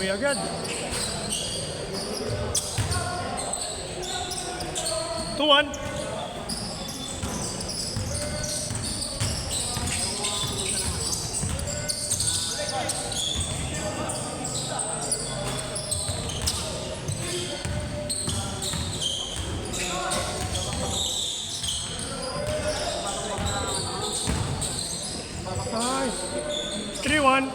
Bawi agad. 2-1. Nice. 3-1.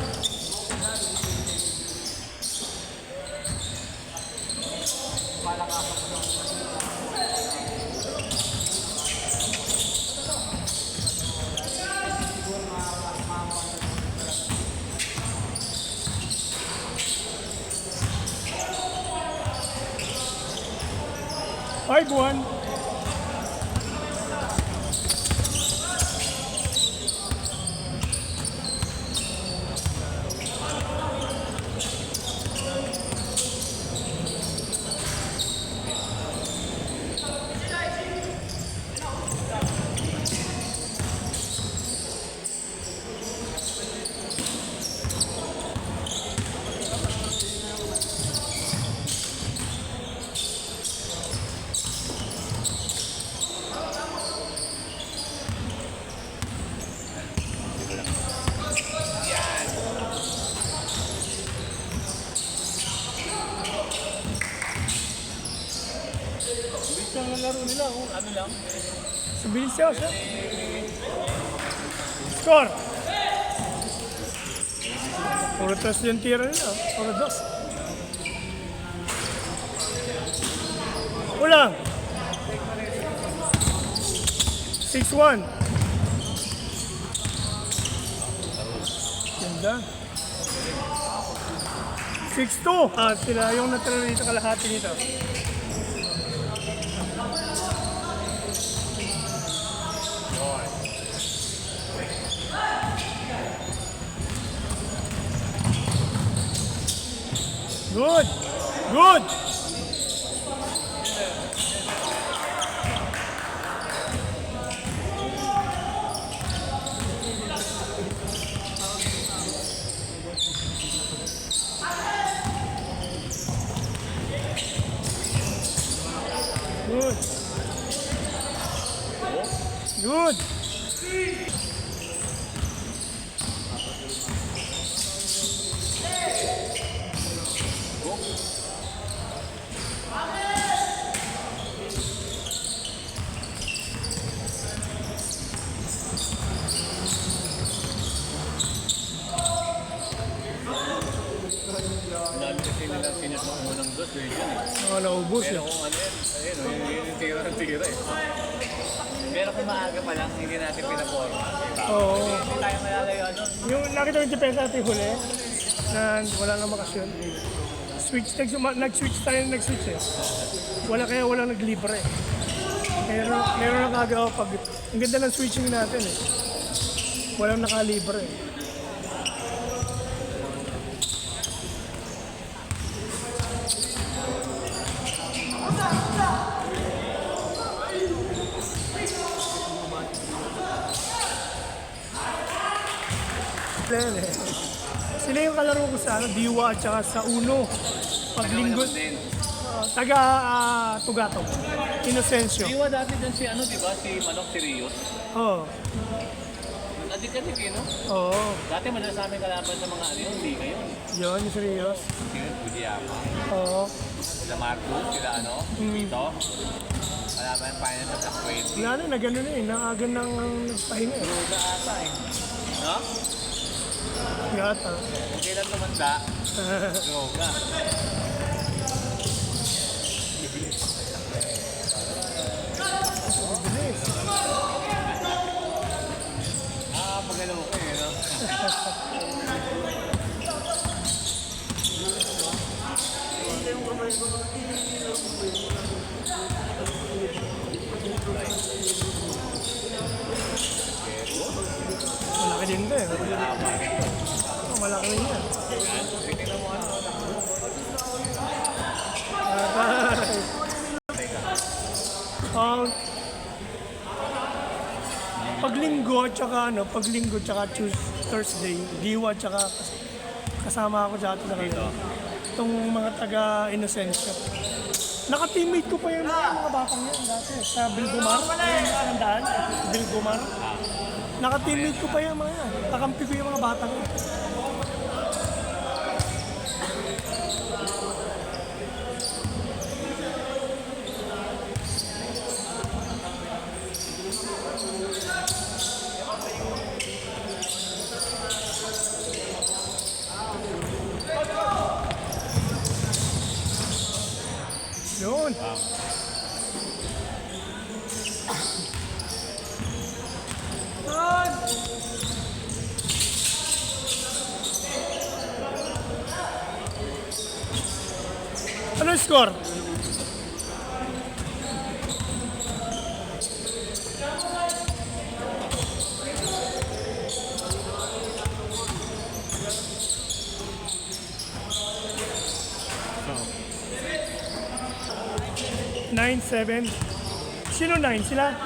Ay, buwan. Ang laro nila, ano lang. Sa bilis siya. Score! Puro tres yung tira nila. Puro dos. Ulang! 6-1. Ganda. 6-2. Sila yung natira dito kalahati nito. Good! Good! Good! Good! Dami kasi nila sinit ng unang dos, yun eh. Naubos Pero yun. kung ano yan, ayun, yun yung tira ng tira eh. Pero kung maaga pa lang, hindi natin pinaporma. Oo. Hindi tayo malalayo ano. Yung nakita yung depensa natin huli, na wala nang makasyon. Nag-switch eh. Kaya wala naglibre. Meron nakagawa pag, ang ganda ng switching natin eh. Walang nakalibre eh. Sila yung kalaro ko sa Diwa at saka sa Uno. Paglinggo. Taga Tugatog. Inocencio. Iwa dati dun si ano, di ba? Si Manok, si Rios. Oo. Adik-adik eh, no? Oo. Dati madalas sa amin kalaban sa mga ano yun, hindi ngayon. Yun, yung serious. Sino? Budiyama. Oo. Sila Marcos, sila ano, Vito. Kalaban final sa Black 20. Nga na gano'n eh. Naagan ng nagpahinga eh. Ruda ata eh. No? Yata. Okay lang tumanda. Ruda. Bilis. Pagano ko eh, no? Malaki din ba eh. Malaki rin yan. Tingnan mo ano. Paglinggo tsaka Thursday, Diwa tsaka kasama ako dati sa kanila. Itong mga taga Inocencio. Naka-teammate ko pa yung mga batang yan dati. Sa Bilgomar, yung daan, Bilgomar. Naka-teammate ko pa yung mga yan. Kakampi ko yung mga batang yan. Yun. Ano yung score? So, 9-7. Sino 9? Sila?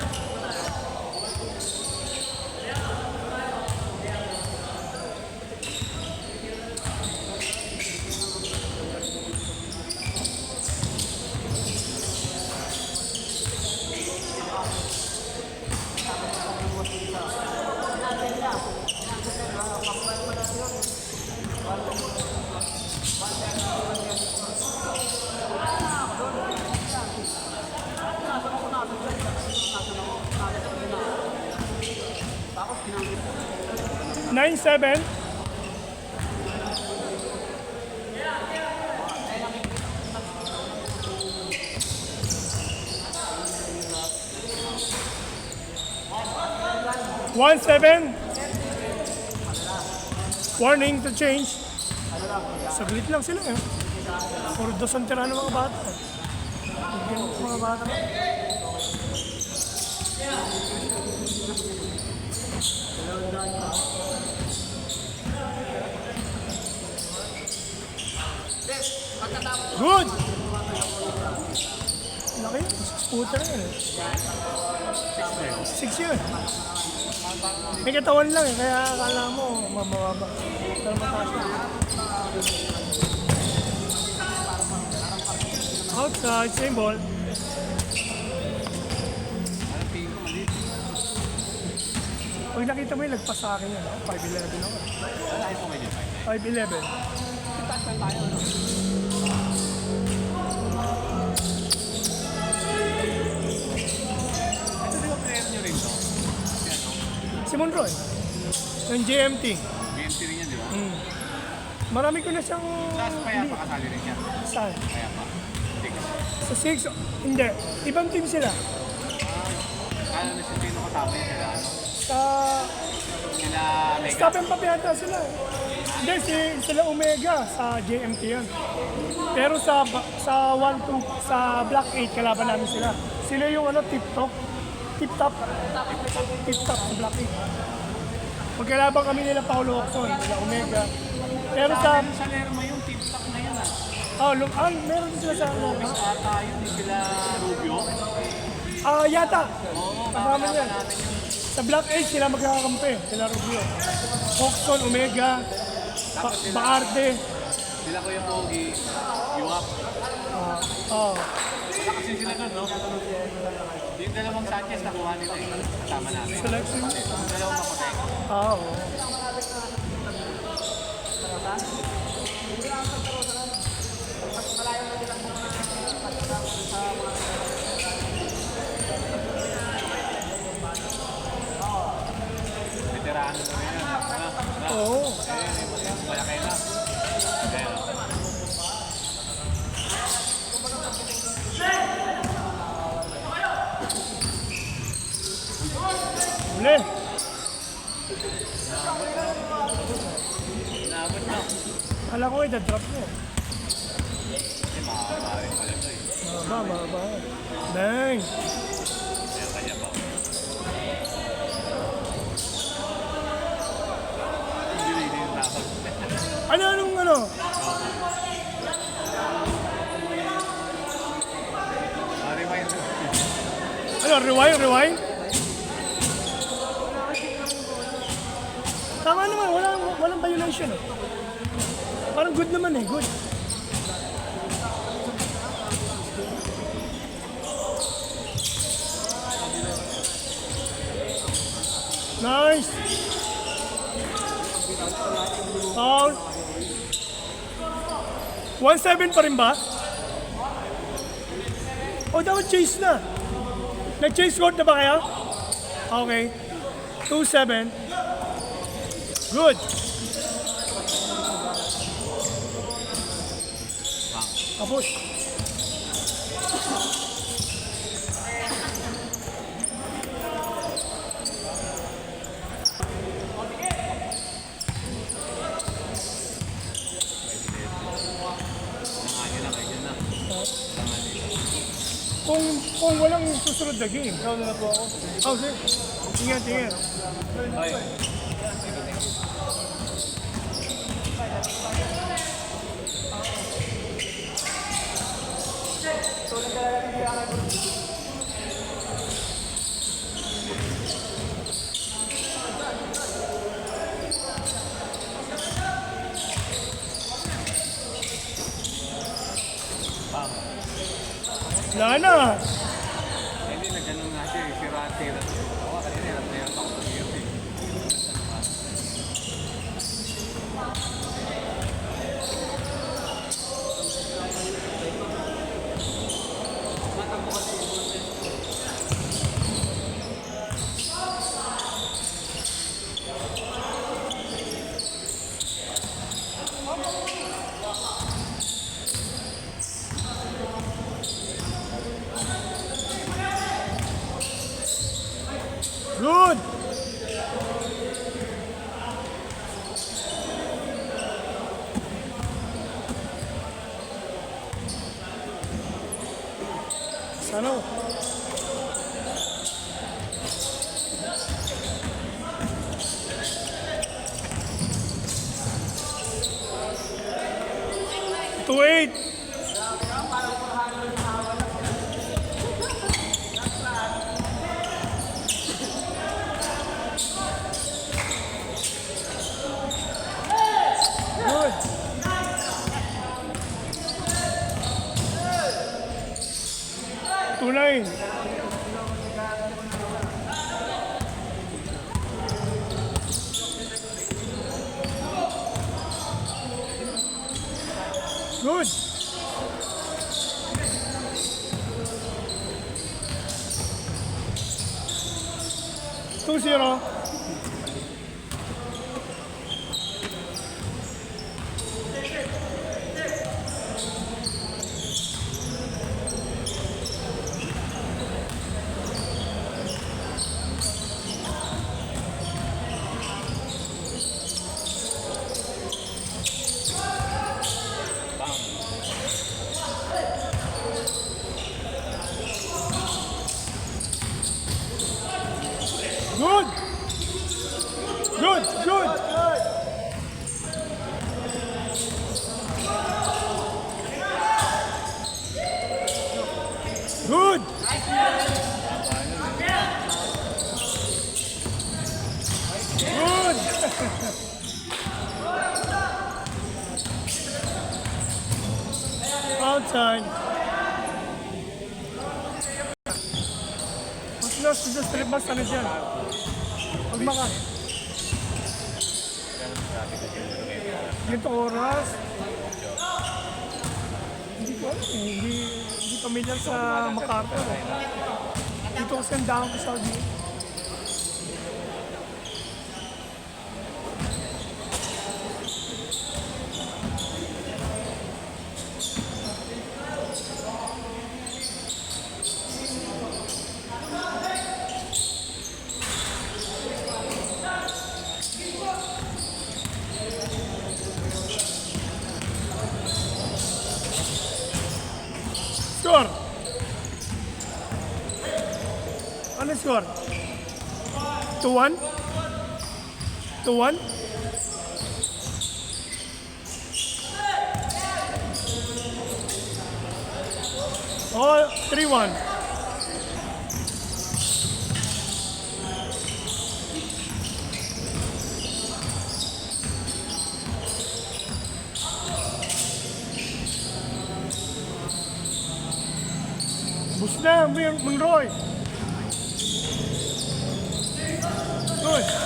Nine seven. One seven. Warning to change. Saglit lang sila eh. Puro dos ang tira ng mga bata. Mga bata. Good! Laki, scooter yan eh. 6 yun. May katawan lang eh, kaya akala mo mababa. Pero mataas yun. Outside, same ball. anong tingin ko mali? Pag nakita mo yung lagpas sa akin yan, 5'11 ako. Wala ito medyo 5'11. Ito di ba player nyo rin to? Kasi ano, Si Monroy, yung GMT. BMT rin yan, di ba? Marami ko na siyang... Last kaya pa kasali rin yan. Saan? Kaya pa. Hindi ka. Sa 6, hindi. Ibang team sila. Ano na si Pino kasama yan sila? Ano? Sa... Sila Mega. Stop and pop yata sila. Hindi, sila Omega sa JMT yan. Pero sa 1-2, sa Black 8, kalaban namin sila. Sila yung ano, tip-top. Tip-top. Tip-top sa Black 8. Magkalaban kami nila Paulo Ocson, nila Omega. Pero sa... Sa Lerma yung tip-top na yan meron din sila sa Lerma. Ata yun, sila Rubio. Yata. Oo, Kasama niya. Sa Black 8 sila magkakampi, sila Rubio. Ocson, Omega, Baarte. Sila ko yung Pogi, Yuap. Wala kasi sila doon, no? Yung dalawang Sanchez nakuha nila eh. Kasama namin. Selection. Yung dalawang maputek. Oo. Veterano na rin yan. Oo. Malaki na. Ayan, oh. Uli. Naabot na. Kala ko drop mo. Kasi makakaba rin pala ito eh. Mahaba. Bang! Ayan, kanya pa. Hindi rin yung tapos. Anong ano? Remind mo. Ano, rewind? Tama naman, walang violation eh. Parang good naman eh, good. Nice. Foul. 1-7 pa rin ba? O, dapat chase na. Nag-chase court na ba kaya? Okay. 2-7. Good. Tapos. Nanganyo na kayo na. Kung walang susunod na game. Ikaw na po ako. Oh, sir. Ingat, ingat. Hoy. Wala na. Hindi, nagganong nga siya. Sira-sira. Ako kanina, nagtayan pa ako ng hirap eh. Good. Sana. 2-8. Good. Tunay. Good. Two zero. Good. Good. Good. Good. Good. Outside. Mas sudah strip mas sana dyan. Pag maka. Dito oras. Hindi ko alam eh. Hindi familiar sa MacArthur. Dito kasi ang dahon ko sa Saudi. Score! Ano score? 2-1? 2-1? Oh, 3-1. Bus na, Monroy. Good.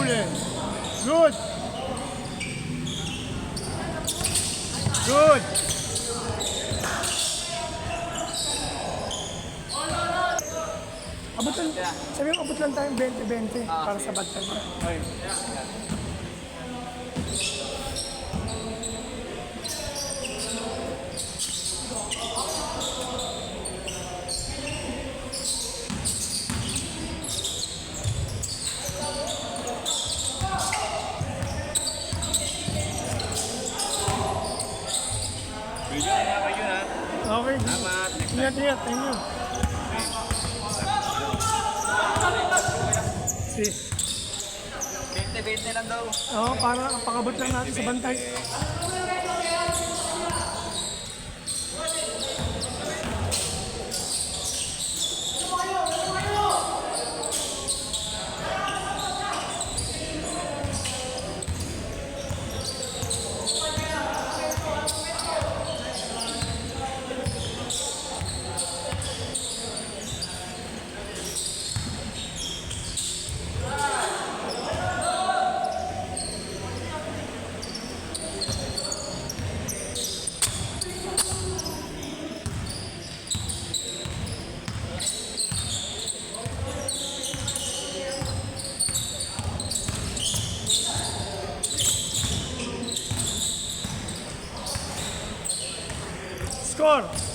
Huli. Good. Good. Abot lang, sabi mo, abot lang tayong 20-20 para sa bad time. Ay. Medyo na kayo na. Okay. Salamat. Next Ingat, ingat. Thank you. Si. 20-20 lang daw. Oo, para pakabot lang natin sa bantay. Score!